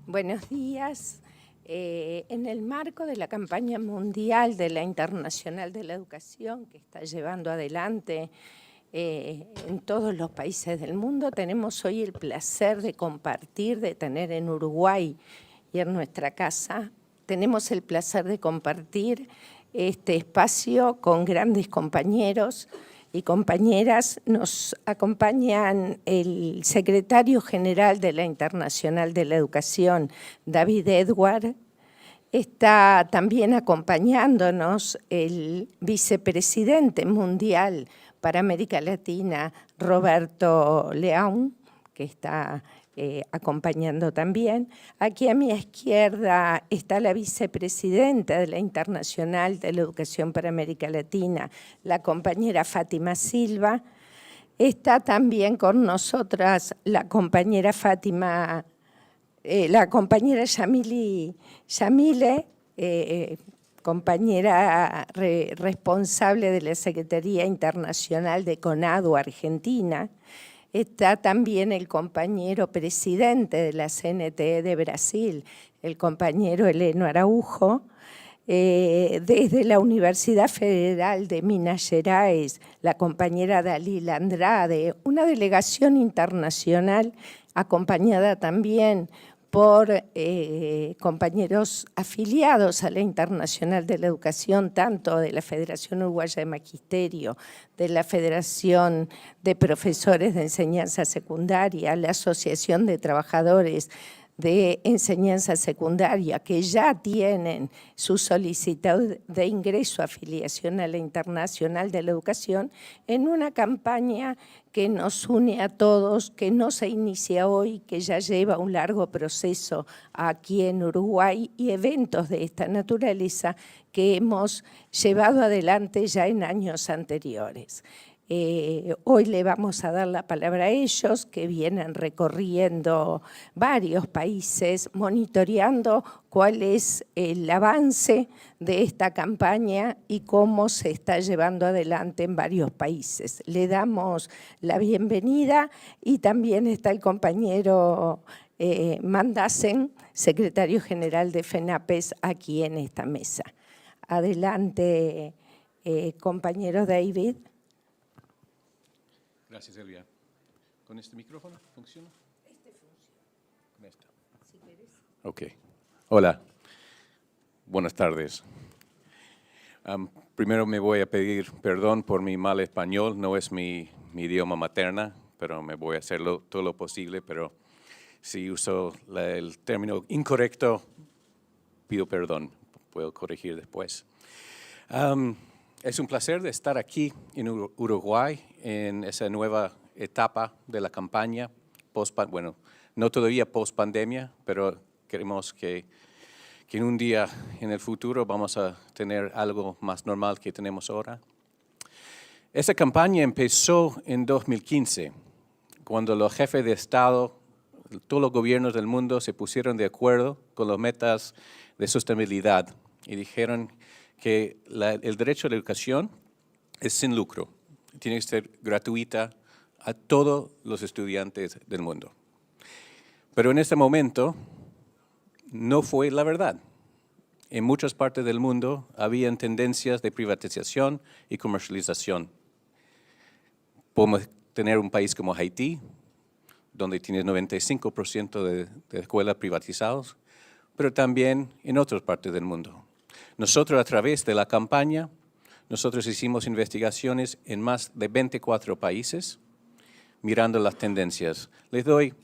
Buenos días. En el marco de la campaña mundial de la Internacional de la Educación que está llevando adelante en todos los países del mundo, tenemos hoy el placer de compartir, de tener en Uruguay y en nuestra casa, tenemos el placer de compartir este espacio con grandes compañeros y compañeras. Nos acompañan el secretario general de la Internacional de la Educación, David Edward. Está también acompañándonos el vicepresidente mundial para América Latina, Roberto Leão, que está acompañando también. Aquí a mi izquierda está la vicepresidenta de la Internacional de la Educación para América Latina, la compañera Fátima Silva. Está también con nosotras la compañera Yamile, compañera responsable de la Secretaría Internacional de CONADU Argentina. Está también el compañero presidente de la CNTE de Brasil, el compañero Heleno Araujo. Desde la Universidad Federal de Minas Gerais, la compañera Dalila Andrade, una delegación internacional acompañada también por compañeros afiliados a la Internacional de la Educación, tanto de la Federación Uruguaya de Magisterio, de la Federación de Profesores de Enseñanza Secundaria, la Asociación de Trabajadores de Enseñanza Secundaria, que ya tienen su solicitud de ingreso, afiliación a la Internacional de la Educación, en una campaña que nos une a todos, que no se inicia hoy, que ya lleva un largo proceso aquí en Uruguay y eventos de esta naturaleza que hemos llevado adelante ya en años anteriores. Hoy le vamos a dar la palabra a ellos, que vienen recorriendo varios países, monitoreando cuál es el avance de esta campaña y cómo se está llevando adelante en varios países. Le damos la bienvenida y también está el compañero Mandasen, secretario general de FENAPES, aquí en esta mesa. Adelante, compañero David. Gracias, Elvia. ¿Con este micrófono funciona? Este funciona. Con esta. Si querés. Ok. Hola. Buenas tardes. Primero me voy a pedir perdón por mi mal español. No es mi idioma materna, pero me voy a hacerlo todo lo posible. Pero si uso el término incorrecto, pido perdón. Puedo corregir después. Es un placer de estar aquí en Uruguay en esa nueva etapa de la campaña, bueno, no todavía post-pandemia, pero queremos que en un día en el futuro vamos a tener algo más normal que tenemos ahora. Esa campaña empezó en 2015, cuando los jefes de Estado, todos los gobiernos del mundo se pusieron de acuerdo con las metas de sostenibilidad y dijeron que el derecho a la educación es sin lucro, tiene que ser gratuita a todos los estudiantes del mundo. Pero en este momento no fue la verdad. En muchas partes del mundo habían tendencias de privatización y comercialización. Podemos tener un país como Haití, donde tiene 95% de escuelas privatizadas, pero también en otras partes del mundo. Nosotros, a través de la campaña, nosotros hicimos investigaciones en más de 24 países, mirando las tendencias. Les doy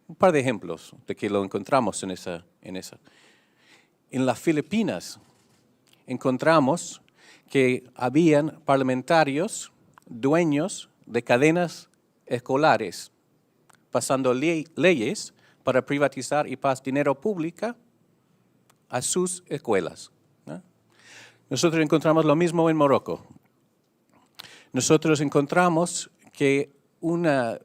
un par de ejemplos de que lo encontramos en esa. En las Filipinas encontramos que habían parlamentarios, dueños de cadenas escolares, pasando leyes para privatizar y pasar dinero público a sus escuelas. Nosotros encontramos lo mismo en Morocco. Nosotros encontramos que una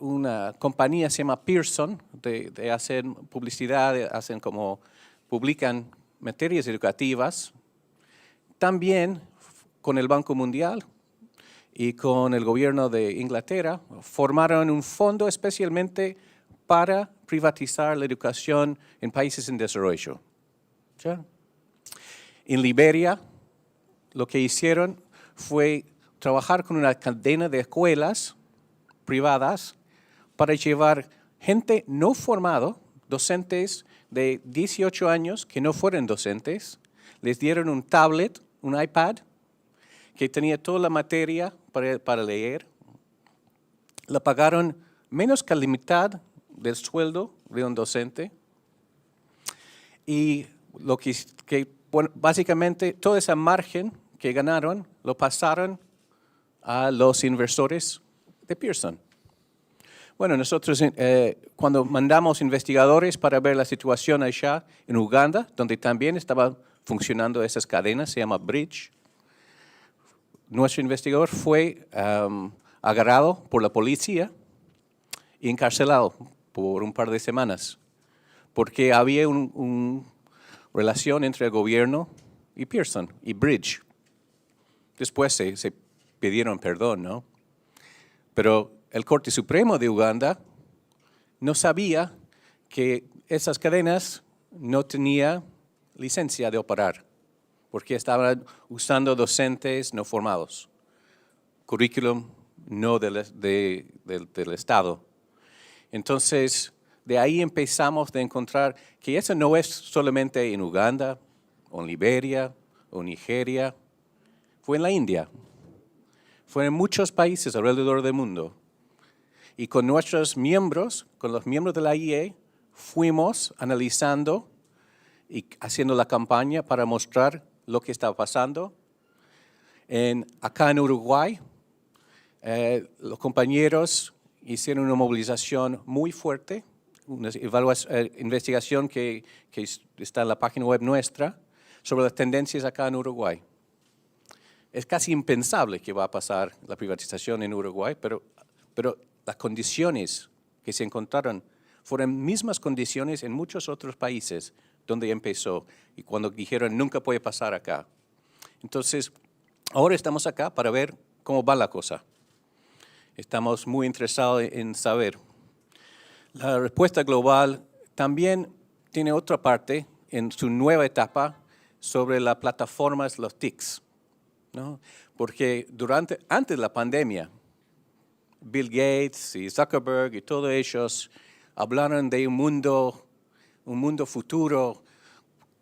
compañía se llama Pearson, de hacer publicidad, publican materias educativas, también con el Banco Mundial y con el gobierno de Inglaterra, formaron un fondo especialmente para privatizar la educación en países en desarrollo. ¿Ya? En Liberia, lo que hicieron fue trabajar con una cadena de escuelas privadas para llevar gente no formada, docentes de 18 años que no fueron docentes, les dieron un tablet, un iPad, que tenía toda la materia para leer. La pagaron menos que la mitad del sueldo de un docente. Y bueno, básicamente toda esa margen que ganaron lo pasaron a los inversores de Pearson. Bueno, nosotros cuando mandamos investigadores para ver la situación allá en Uganda, donde también estaban funcionando esas cadenas, se llama Bridge, nuestro investigador fue agarrado por la policía y encarcelado por un par de semanas, porque había una relación entre el gobierno y Pearson y Bridge. Después se pidieron perdón, ¿no? Pero el Corte Supremo de Uganda no sabía que esas cadenas no tenían licencia de operar, porque estaban usando docentes no formados, currículum no del Estado. Entonces, de ahí empezamos a encontrar que eso no es solamente en Uganda, o en Liberia, o Nigeria, fue en la India, fue en muchos países alrededor del mundo. Y con nuestros miembros, con los miembros de la IE, fuimos analizando y haciendo la campaña para mostrar lo que estaba pasando. Acá en Uruguay, los compañeros hicieron una movilización muy fuerte, una investigación que está en la página web nuestra, sobre las tendencias acá en Uruguay. Es casi impensable que va a pasar la privatización en Uruguay, pero las condiciones que se encontraron fueron mismas condiciones en muchos otros países donde empezó y cuando dijeron nunca puede pasar acá. Entonces, ahora estamos acá para ver cómo va la cosa. Estamos muy interesados en saber. La respuesta global también tiene otra parte en su nueva etapa sobre las plataformas, los TICs, ¿no? Porque antes de la pandemia, Bill Gates y Zuckerberg y todos ellos hablaron de un mundo futuro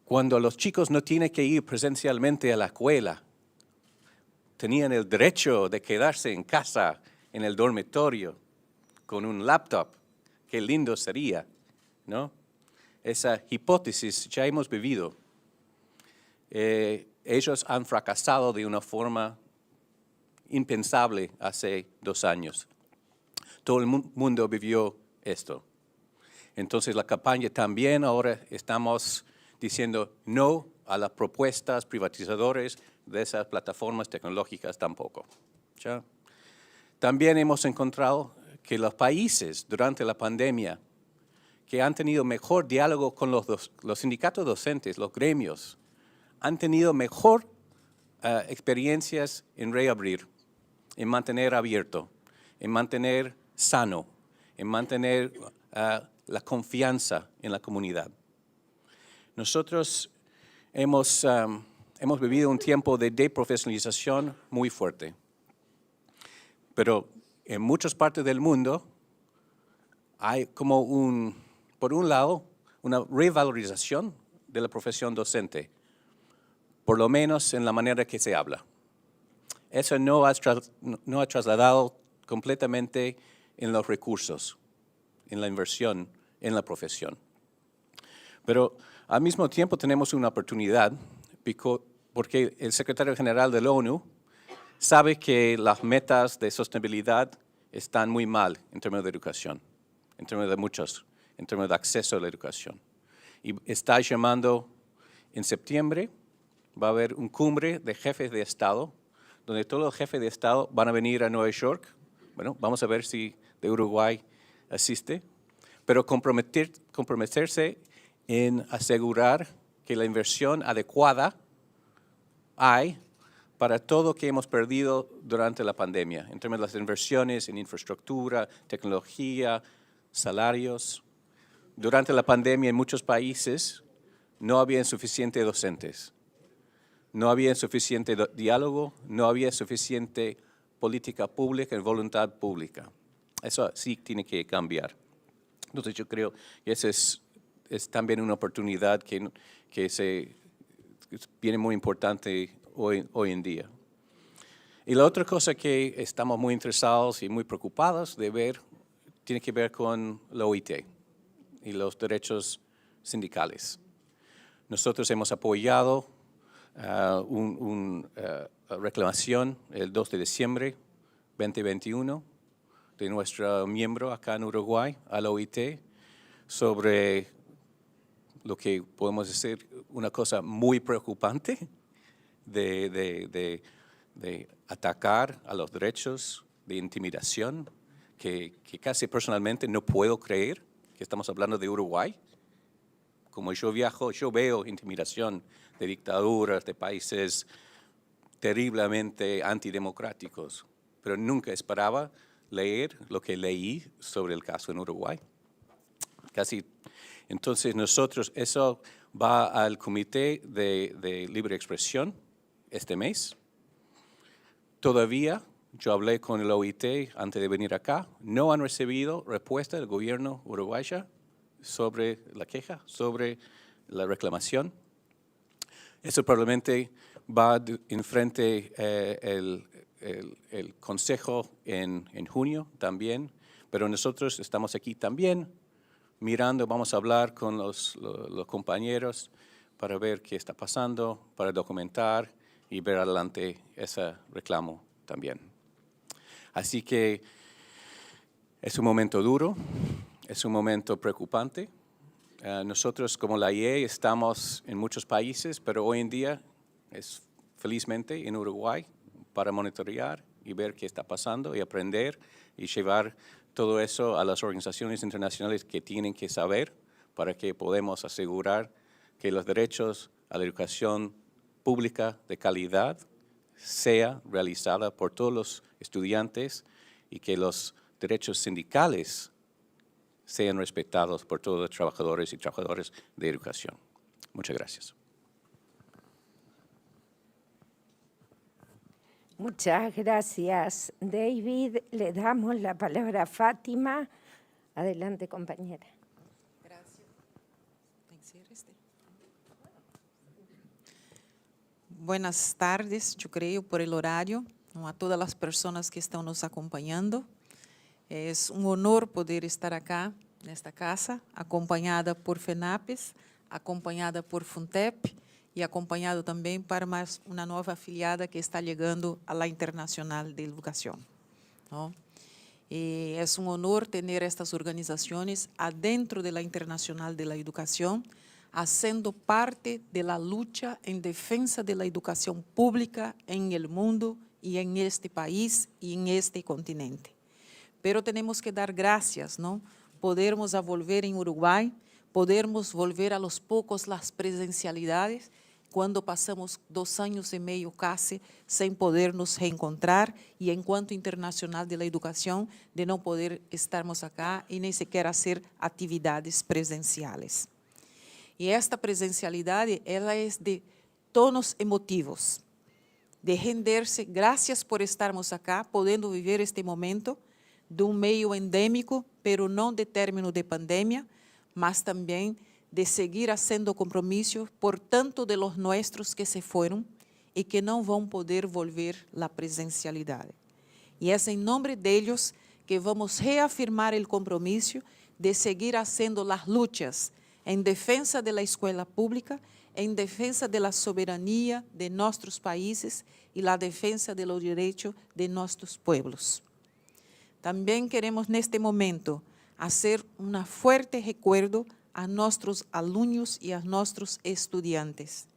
cuando los chicos no tienen que ir presencialmente a la escuela. Tenían el derecho de quedarse en casa, en el dormitorio, con un laptop. Qué lindo sería, ¿no? Esa hipótesis ya hemos vivido. Ellos han fracasado de una forma impensable hace 2 años. Todo el mundo vivió esto. Entonces la campaña también ahora estamos diciendo no a las propuestas privatizadoras de esas plataformas tecnológicas tampoco. ¿Ya? También hemos encontrado que los países durante la pandemia que han tenido mejor diálogo con los sindicatos docentes, los gremios, han tenido mejor experiencias en reabrir, en mantener abierto, en mantener sano, en mantener la confianza en la comunidad. Nosotros hemos vivido un tiempo de deprofesionalización muy fuerte, pero en muchas partes del mundo hay como por un lado, una revalorización de la profesión docente, por lo menos en la manera que se habla. Eso no ha trasladado completamente en los recursos, en la inversión, en la profesión. Pero al mismo tiempo tenemos una oportunidad porque el secretario general de la ONU sabe que las metas de sostenibilidad están muy mal en términos de educación, en términos de acceso a la educación. Y está llamando en septiembre, va a haber un cumbre de jefes de Estado, donde todos los jefes de Estado van a venir a Nueva York. Bueno, vamos a ver si de Uruguay asiste, pero comprometerse en asegurar que la inversión adecuada hay para todo lo que hemos perdido durante la pandemia, en términos de las inversiones en infraestructura, tecnología, salarios. Durante la pandemia en muchos países no había suficientes docentes, no había suficiente diálogo, no había suficiente política pública y voluntad pública. Eso sí tiene que cambiar. Entonces yo creo que esa es también una oportunidad que viene muy importante hoy en día. Y la otra cosa que estamos muy interesados y muy preocupados de ver tiene que ver con la OIT y los derechos sindicales. Nosotros hemos apoyado una reclamación el 2 de diciembre 2021 de nuestro miembro acá en Uruguay a la OIT sobre lo que podemos decir una cosa muy preocupante de atacar a los derechos, de intimidación, que casi personalmente no puedo creer que estamos hablando de Uruguay. Como yo viajo, yo veo intimidación de dictaduras, de países terriblemente antidemocráticos, pero nunca esperaba leer lo que leí sobre el caso en Uruguay. Entonces nosotros, eso va al Comité de Libre Expresión este mes. Todavía yo hablé con el OIT antes de venir acá, no han recibido respuesta del gobierno uruguayo sobre la queja, sobre la reclamación. Eso probablemente va enfrente el Consejo en junio también, pero nosotros estamos aquí también mirando, vamos a hablar con los compañeros para ver qué está pasando, para documentar y ver adelante ese reclamo también. Así que es un momento duro, es un momento preocupante. Nosotros como la IE estamos en muchos países, pero hoy en día es felizmente en Uruguay para monitorear y ver qué está pasando y aprender y llevar todo eso a las organizaciones internacionales que tienen que saber para que podamos asegurar que los derechos a la educación pública de calidad sea realizada por todos los estudiantes y que los derechos sindicales sean respetados por todos los trabajadores y trabajadoras de educación. Muchas gracias. Muchas gracias, David. Le damos la palabra a Fátima. Adelante, compañera. Gracias. Buenas tardes, yo creo, por el horario, a todas las personas que están nos acompañando. Es un honor poder estar acá, en esta casa, acompañada por FENAPES, acompañada por FUNTEP y acompañado también para más una nueva afiliada que está llegando a la Internacional de Educación, ¿no? Y es un honor tener estas organizaciones adentro de la Internacional de la Educación, haciendo parte de la lucha en defensa de la educación pública en el mundo y en este país y en este continente. Pero tenemos que dar gracias, ¿no? Podermos volver en Uruguay, podermos volver a los pocos las presencialidades, cuando pasamos 2 años y medio casi sin podernos reencontrar y en cuanto internacional de la educación de no poder estarmos acá y ni siquiera hacer actividades presenciales. Y esta presencialidad, ela es de tonos emotivos, de renderse, gracias por estarmos acá, podendo viver este momento de un meio endémico, pero no de término de pandemia, mas también de seguir haciendo compromiso por tanto de los nuestros que se fueron y que no van a poder volver la presencialidad. Y es en nombre de ellos que vamos a reafirmar el compromiso de seguir haciendo las luchas en defensa de la escuela pública, en defensa de la soberanía de nuestros países y la defensa de los derechos de nuestros pueblos. También queremos neste momento hacer un fuerte recuerdo a nuestros alumnos y a nuestros estudiantes.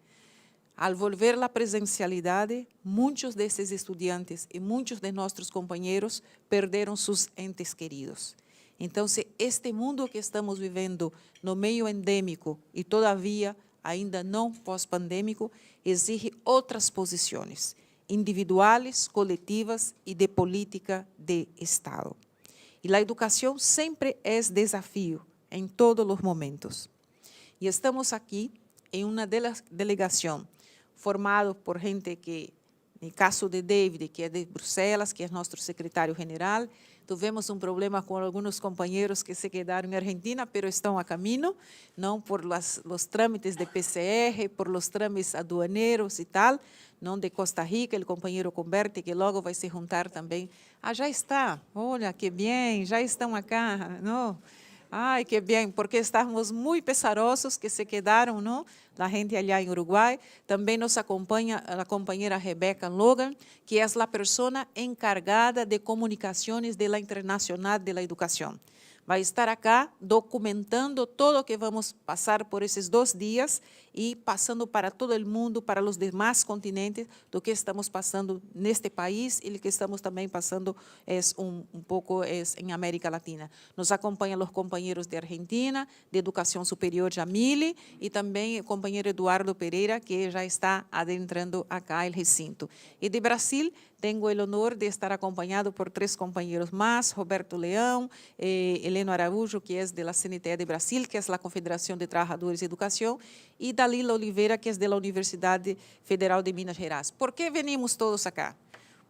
Al volver la presencialidad, muchos de estos estudiantes y muchos de nuestros compañeros perdieron sus entes queridos. Entonces, este mundo que estamos viviendo no meio endémico y todavía ainda no pós-pandémico, exige otras posiciones, individuales, colectivas y de política de Estado. E a educação sempre é desafio, em todos os momentos. E estamos aqui em uma delegação formada por gente que, no caso de David, que é de Bruxelas, que é nosso secretário-geral. Tivemos um problema com alguns companheiros que se quedaram em Argentina, mas estão a caminho, não por os trâmites de PCR, por os trâmites aduaneiros e tal, não de Costa Rica, o companheiro Converte, que logo vai se juntar também. Ah, já está, olha, que bem, já estão acá, não? Ai, que bem, porque estamos muito pesarosos que se quedaram, não? A gente allá em Uruguai. Também nos acompanha a companheira Rebecca Logan, que é a pessoa encargada de comunicações da Internacional de la Educação. Vai estar acá documentando tudo o que vamos passar por esses 2 dias e passando para todo o mundo, para os demais continentes, do que estamos passando neste país e o que estamos também passando pouco em América Latina. Nos acompanham os companheiros de Argentina, de Educação Superior Jamile, e também o companheiro Eduardo Pereira, que já está adentrando acá o recinto. E de Brasil, tenho o honor de estar acompanhado por 3 companheiros mais, Roberto Leão, Heleno Araújo, que é da CNTE de Brasil, que é a Confederação de Trabalhadores de Educação, e Dalila Oliveira, que é da Universidade Federal de Minas Gerais. Por que venimos todos acá?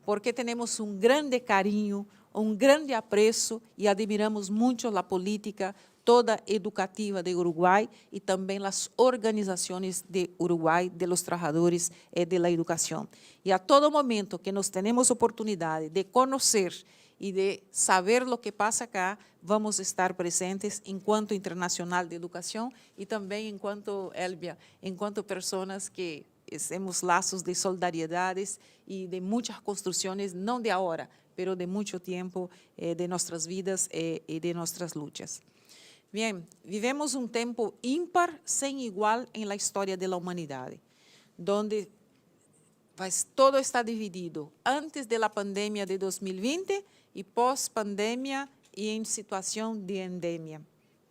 Porque temos um grande carinho, um grande apreço e admiramos muito a política toda educativa de Uruguai e também as organizações de Uruguai, de los trabalhadores de la educação. E a todo momento que nós temos oportunidade de conhecer e de saber o que passa acá, vamos estar presentes enquanto Internacional de Educação e também enquanto, Elvia, enquanto pessoas que temos laços de solidariedades e de muitas construções, não de agora, mas de muito tempo de nossas vidas e de nossas lutas. Bem, vivemos um tempo ímpar, sem igual em la história da humanidade, onde todo está dividido antes da pandemia de 2020 e pós-pandemia e em situação de endemia.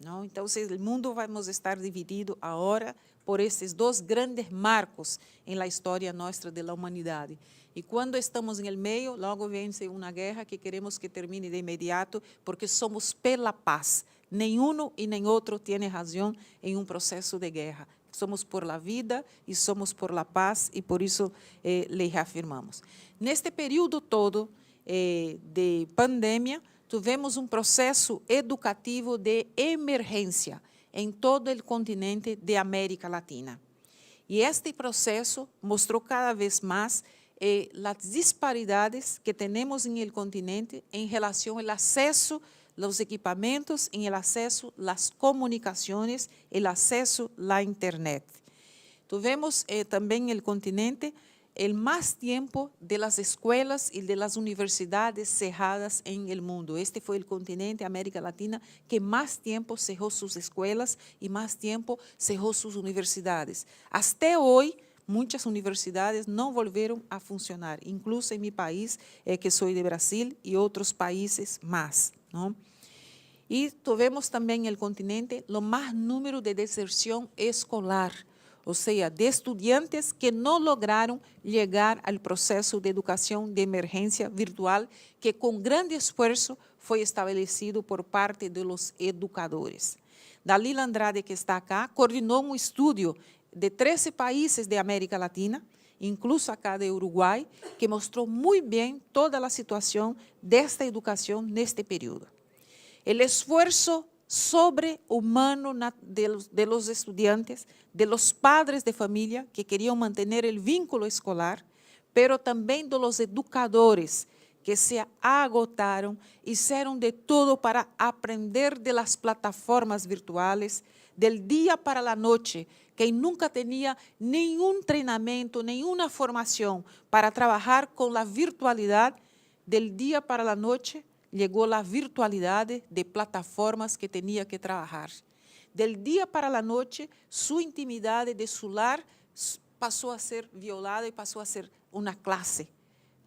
Não? Então, o mundo vai estar dividido agora por esses 2 grandes marcos em la história nossa da humanidade. E quando estamos no meio, logo vem-se uma guerra que queremos que termine de imediato, porque somos pela paz. Nenhum e nem outro tem razão em um processo de guerra. Somos por la vida e somos por la paz, e por isso le reafirmamos. Neste período todo de pandemia, tivemos um processo educativo de emergência em todo o continente de América Latina. E este processo mostrou cada vez mais as disparidades que temos no continente em relação ao acesso los equipamentos, en el acceso, las comunicaciones, el acceso a la internet. Tuvimos también en el continente el más tiempo de las escuelas y de las universidades cerradas en el mundo. Este fue el continente, América Latina, que más tiempo cerró sus escuelas y más tiempo cerró sus universidades. Hasta hoy, muitas universidades não voltaram a funcionar, incluso em meu país, que sou de Brasil, e outros países mais. Não? E tivemos também no continente o maior número de deserção escolar, ou seja, de estudantes que não lograram chegar ao processo de educação de emergência virtual, que com grande esforço foi estabelecido por parte dos educadores. Dalila Andrade, que está acá, coordenou um estudo de 13 países de América Latina, incluso acá de Uruguai, que mostrou muito bem toda a situação desta educação neste período. O esforço sobre-humano de los estudiantes, de los padres de família que queriam manter o vínculo escolar, pero também de los educadores que se agotaram, hicieron de todo para aprender de las plataformas virtuales, del dia para la noche. Quem nunca tinha nenhum treinamento, nenhuma formação para trabalhar com a virtualidade, del dia para a noite, chegou a virtualidade de plataformas que tinha que trabalhar. Del dia para a noite, sua intimidade de seu lar passou a ser violada e passou a ser uma classe,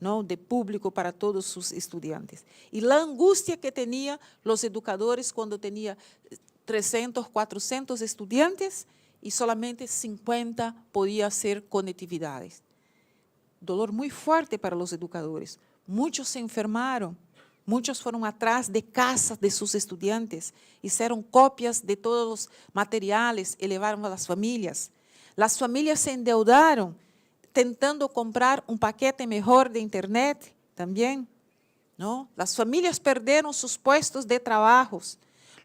não, de público para todos os estudantes. E a angústia que tinham os educadores quando tinha 300, 400 estudantes, e solamente 50 podia ser conectividades. Dolor muito forte para os educadores. Muitos se enfermaram, Muitos foram atrás de casas de seus estudantes, fizeram cópias de todos os materiais e levaram às famílias. As famílias se endeudaram, tentando comprar um paquete melhor de internet também. ¿No? As famílias perderam seus postos de trabalho.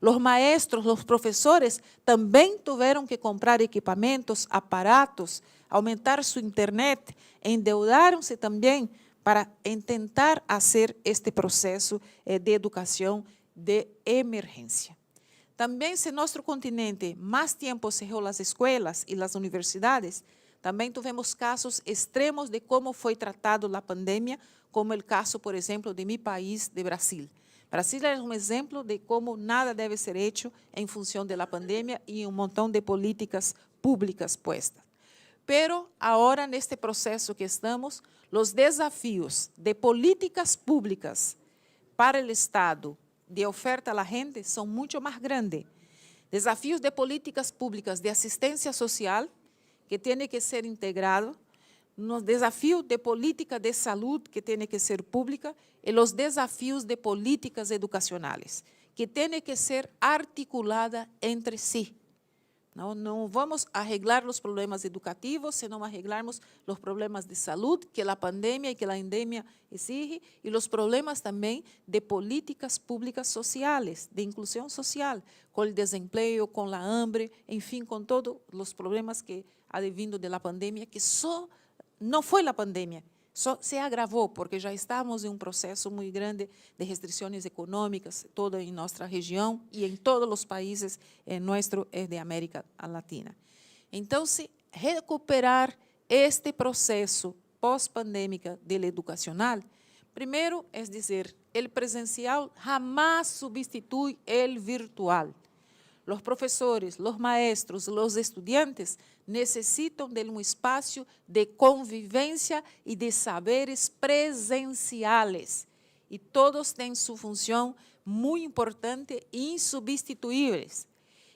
Os maestros, os professores também tiveram que comprar equipamentos, aparatos, aumentar sua internet, endeudaram-se também para tentar fazer este processo de educação de emergência. Também, se nosso continente mais tempo cerrou as escolas e as universidades, também tivemos casos extremos de como foi tratado a pandemia, como o caso, por exemplo, de meu país, de Brasil. Brasil é um exemplo de como nada deve ser feito em função da pandemia e um montão de políticas públicas puestas. Pero, agora, neste processo que estamos, os desafios de políticas públicas para o Estado de oferta à gente são muito mais grandes. Desafios de políticas públicas de assistência social, que tem que ser integrado, nos desafios de política de saúde, que tem que ser pública, e os desafios de políticas educacionais, que tem que ser articulada entre si. Não vamos arreglar os problemas educativos se não arreglarmos os problemas de saúde que a pandemia e que a endemia exige, e os problemas também de políticas públicas sociais, de inclusão social, com o desemprego, com a hambre, enfim, com todos os problemas que advindo da pandemia, que só não foi a pandemia, só se agravou, porque já estamos em um processo muito grande de restrições econômicas, toda em nossa região e em todos os países nosso de América Latina. Então, se recuperar este processo pós-pandêmica de educacional, primeiro é dizer, o presencial jamais substitui o virtual. Os professores, os maestros, os estudantes necessitam de um espaço de convivência e de saberes presenciais. E todos têm sua função muito importante e insubstituíveis.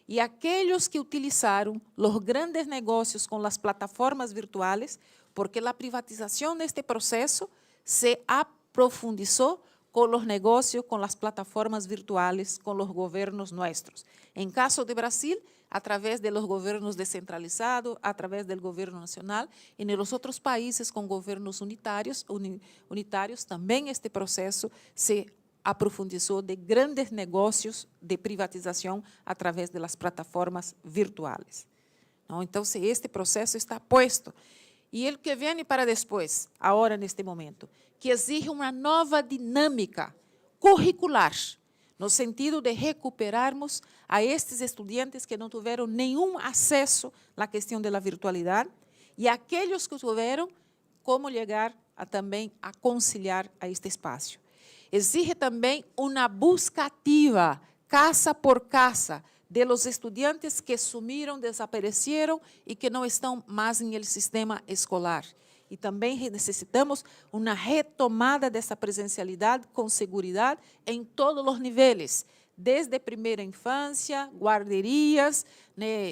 E aqueles que utilizaram os grandes negócios com as plataformas virtuais, porque a privatização deste processo se aprofundizou com os negócios, com as plataformas virtuais, com os governos nossos. Em caso de Brasil, através de los governos descentralizados, através do governo nacional, e nos outros países com governos unitários, também este processo se aprofundizou de grandes negócios de privatização através das plataformas virtuais. Então, este processo está posto. E o que vem para depois, agora, neste momento, que exige uma nova dinâmica curricular, no sentido de recuperarmos a estes estudantes que não tiveram nenhum acesso à questão da virtualidade e aqueles que tiveram, como chegar também a conciliar a este espaço. Exige também uma busca ativa, casa por casa, de los estudantes que sumiram, desapareceram e que não estão mais no sistema escolar. E também necessitamos uma retomada dessa presencialidade com segurança em todos os níveis, desde primeira infância, guarderias,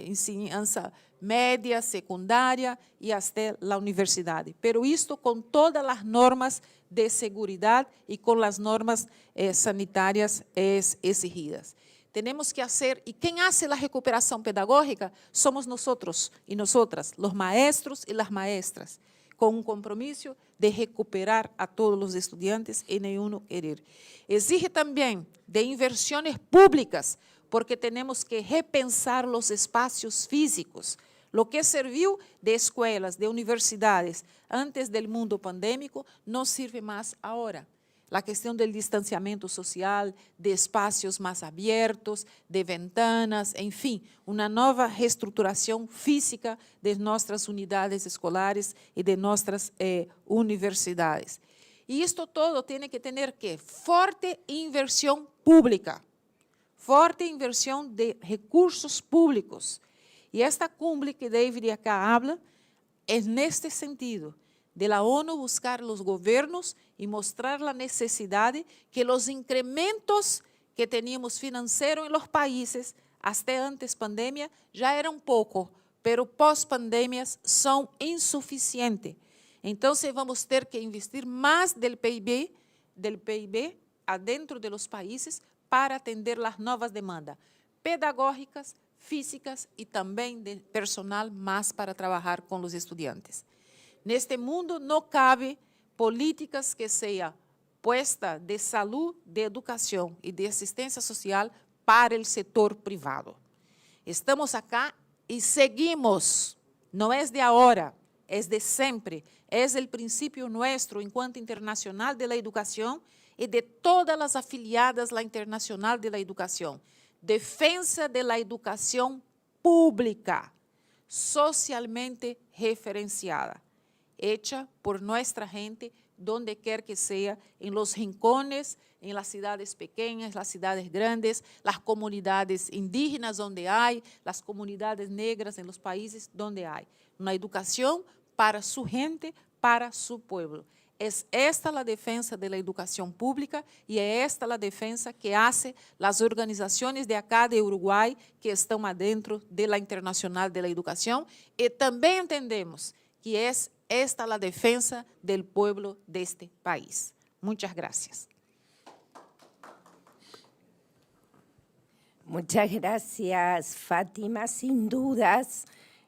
ensinança média, secundária e até a universidade. Pero isto com todas as normas de segurança e com as normas sanitárias exigidas. Temos que fazer, e quem faz a recuperação pedagógica somos nós e nosotras, os maestros e as maestras, com um compromisso de recuperar a todos os estudantes e nenhum querer. Exige também de inversões públicas, porque temos que repensar os espaços físicos. O que serviu de escolas, de universidades, antes do mundo pandêmico, não serve mais agora. A questão do distanciamento social, de espaços mais abertos, de ventanas, enfim, uma nova reestruturação física de nossas unidades escolares e de nossas universidades. E isto todo tem que ter que forte inversão pública, forte inversão de recursos públicos. E esta cumbre que David acá habla é neste sentido, de la ONU buscar os governos e mostrar a necessidade que os incrementos que teníamos financeiros em los países, até antes pandemia, já eram pouco, pero pós-pandemias são insuficientes. Então, vamos ter que investir mais do PIB adentro de los países para atender las nuevas demandas pedagógicas, físicas y también de personal más para trabajar con los estudiantes. Neste mundo não cabe políticas que sejam puestas de saúde, de educação e de assistência social para o setor privado. Estamos acá e seguimos, não é de agora, é de sempre, é o princípio nosso enquanto internacional de la educação e de todas as afiliadas à internacional de la educação. Defensa de la educação pública, socialmente referenciada, hecha por nuestra gente, donde quer que sea, en los rincones, en las ciudades pequeñas, las ciudades grandes, las comunidades indígenas donde hay, las comunidades negras en los países donde hay. Una educación para su gente, para su pueblo. Es esta la defensa de la educación pública y es esta la defensa que hace las organizaciones de acá de Uruguay que están adentro de la Internacional de la Educación y también entendemos que es esta la defensa del pueblo de este país. Muchas gracias. Muchas gracias, Fátima. Sin dudas,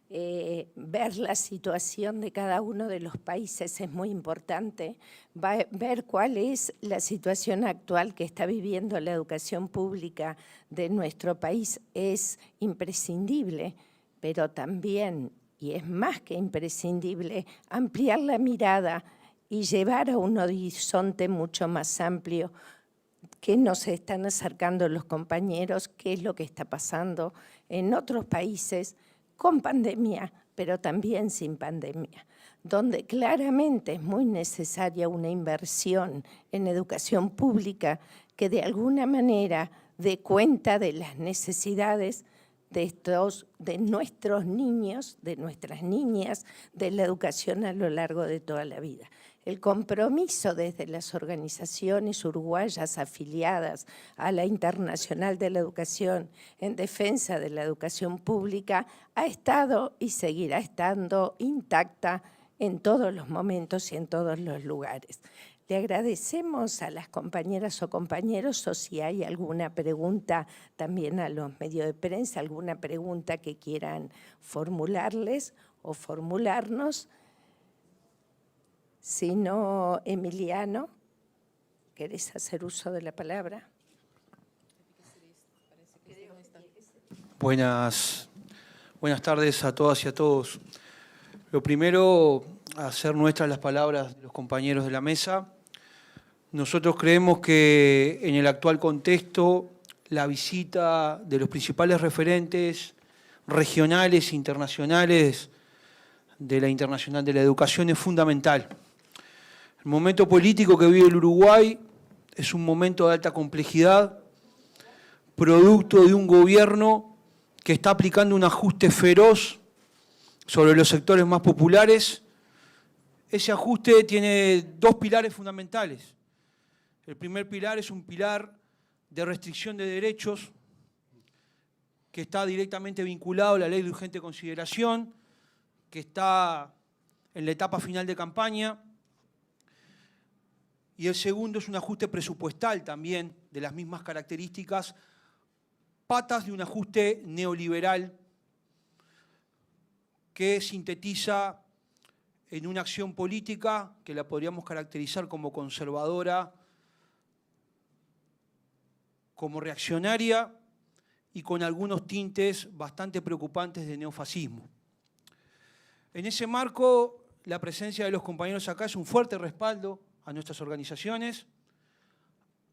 ver la situación de cada uno de los países es muy importante. Ver cuál es la situación actual que está viviendo la educación pública de nuestro país es imprescindible, pero también, y es más que imprescindible, ampliar la mirada y llevar a un horizonte mucho más amplio que nos están acercando los compañeros, qué es lo que está pasando en otros países con pandemia, pero también sin pandemia, donde claramente es muy necesaria una inversión en educación pública que de alguna manera dé cuenta de las necesidades de nuestros niños, de nuestras niñas, de la educación a lo largo de toda la vida. El compromiso desde las organizaciones uruguayas afiliadas a la Internacional de la Educación en defensa de la educación pública ha estado y seguirá estando intacta en todos los momentos y en todos los lugares. Le agradecemos a las compañeras o compañeros, o si hay alguna pregunta también a los medios de prensa, alguna pregunta que quieran formularles o formularnos. Si no, Emiliano, ¿querés hacer uso de la palabra? Buenas tardes a todas y a todos. Lo primero, hacer nuestras las palabras de los compañeros de la mesa. Nosotros creemos que en el actual contexto la visita de los principales referentes regionales e internacionales de la Internacional de la Educación es fundamental. El momento político que vive el Uruguay es un momento de alta complejidad, producto de un gobierno que está aplicando un ajuste feroz sobre los sectores más populares. Ese ajuste tiene dos pilares fundamentales. El primer pilar es un pilar de restricción de derechos que está directamente vinculado a la ley de urgente consideración, que está en la etapa final de campaña. Y el segundo es un ajuste presupuestal también de las mismas características, patas de un ajuste neoliberal que sintetiza en una acción política que la podríamos caracterizar como conservadora, como reaccionaria y con algunos tintes bastante preocupantes de neofascismo. En ese marco, la presencia de los compañeros acá es un fuerte respaldo a nuestras organizaciones,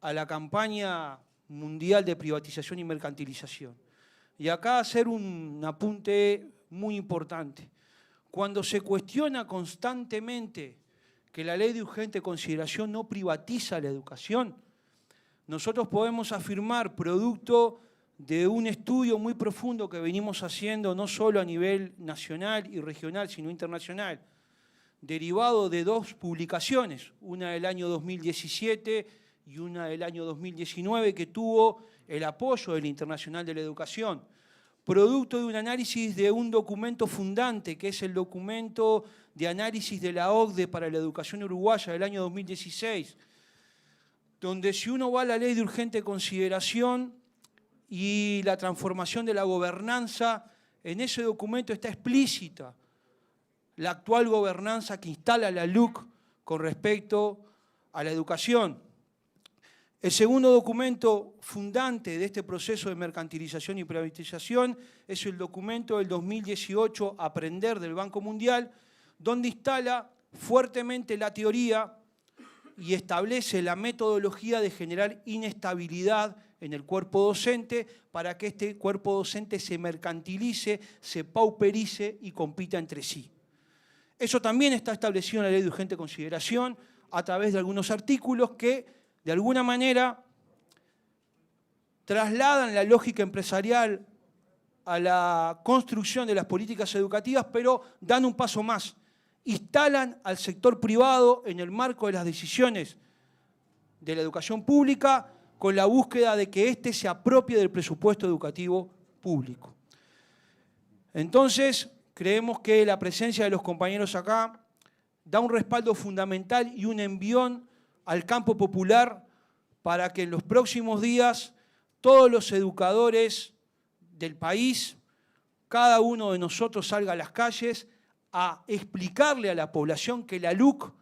a la campaña mundial de privatización y mercantilización. Y acá hacer un apunte muy importante. Cuando se cuestiona constantemente que la ley de urgente consideración no privatiza la educación, nosotros podemos afirmar, producto de un estudio muy profundo que venimos haciendo no solo a nivel nacional y regional, sino internacional, derivado de dos publicaciones, una del año 2017 y una del año 2019, que tuvo el apoyo de la Internacional de la Educación, producto de un análisis de un documento fundante, que es el documento de análisis de la OCDE para la educación uruguaya del año 2016, donde si uno va a la ley de urgente consideración y la transformación de la gobernanza, en ese documento está explícita la actual gobernanza que instala la LUC con respecto a la educación. El segundo documento fundante de este proceso de mercantilización y privatización es el documento del 2018, Aprender, del Banco Mundial, donde instala fuertemente la teoría y establece la metodología de generar inestabilidad en el cuerpo docente para que este cuerpo docente se mercantilice, se pauperice y compita entre sí. Eso también está establecido en la Ley de Urgente Consideración a través de algunos artículos que, de alguna manera, trasladan la lógica empresarial a la construcción de las políticas educativas, pero dan un paso más. Instalan al sector privado en el marco de las decisiones de la educación pública con la búsqueda de que éste se apropie del presupuesto educativo público. Entonces, creemos que la presencia de los compañeros acá da un respaldo fundamental y un envión al campo popular para que en los próximos días todos los educadores del país, cada uno de nosotros salga a las calles a explicarle a la población que la LUC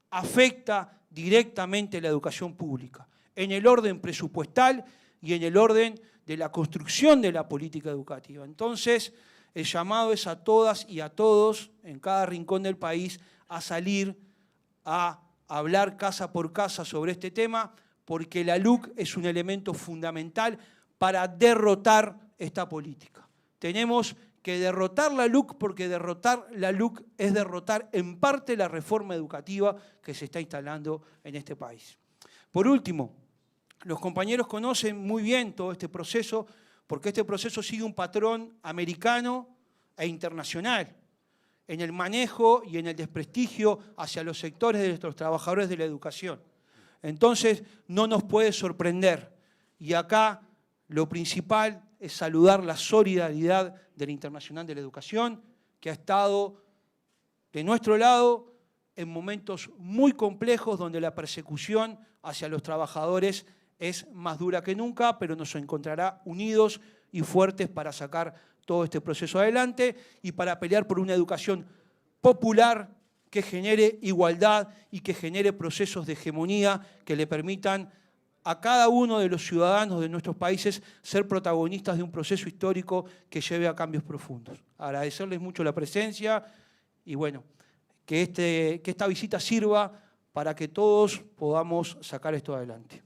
afecta directamente la educación pública, en el orden presupuestal y en el orden de la construcción de la política educativa. Entonces, el llamado es a todas y a todos, en cada rincón del país, a salir a hablar casa por casa sobre este tema, porque la LUC es un elemento fundamental para derrotar esta política. Tenemos que derrotar la LUC porque derrotar la LUC es derrotar en parte la reforma educativa que se está instalando en este país. Por último, los compañeros conocen muy bien todo este proceso porque este proceso sigue un patrón americano e internacional en el manejo y en el desprestigio hacia los sectores de nuestros trabajadores de la educación. Entonces, no nos puede sorprender. Y acá lo principal es saludar la solidaridad de la Internacional de la Educación, que ha estado de nuestro lado en momentos muy complejos donde la persecución hacia los trabajadores es más dura que nunca, pero nos encontrará unidos y fuertes para sacar todo este proceso adelante y para pelear por una educación popular que genere igualdad y que genere procesos de hegemonía que le permitan a cada uno de los ciudadanos de nuestros países ser protagonistas de un proceso histórico que lleve a cambios profundos. Agradecerles mucho la presencia y bueno, que esta visita sirva para que todos podamos sacar esto adelante.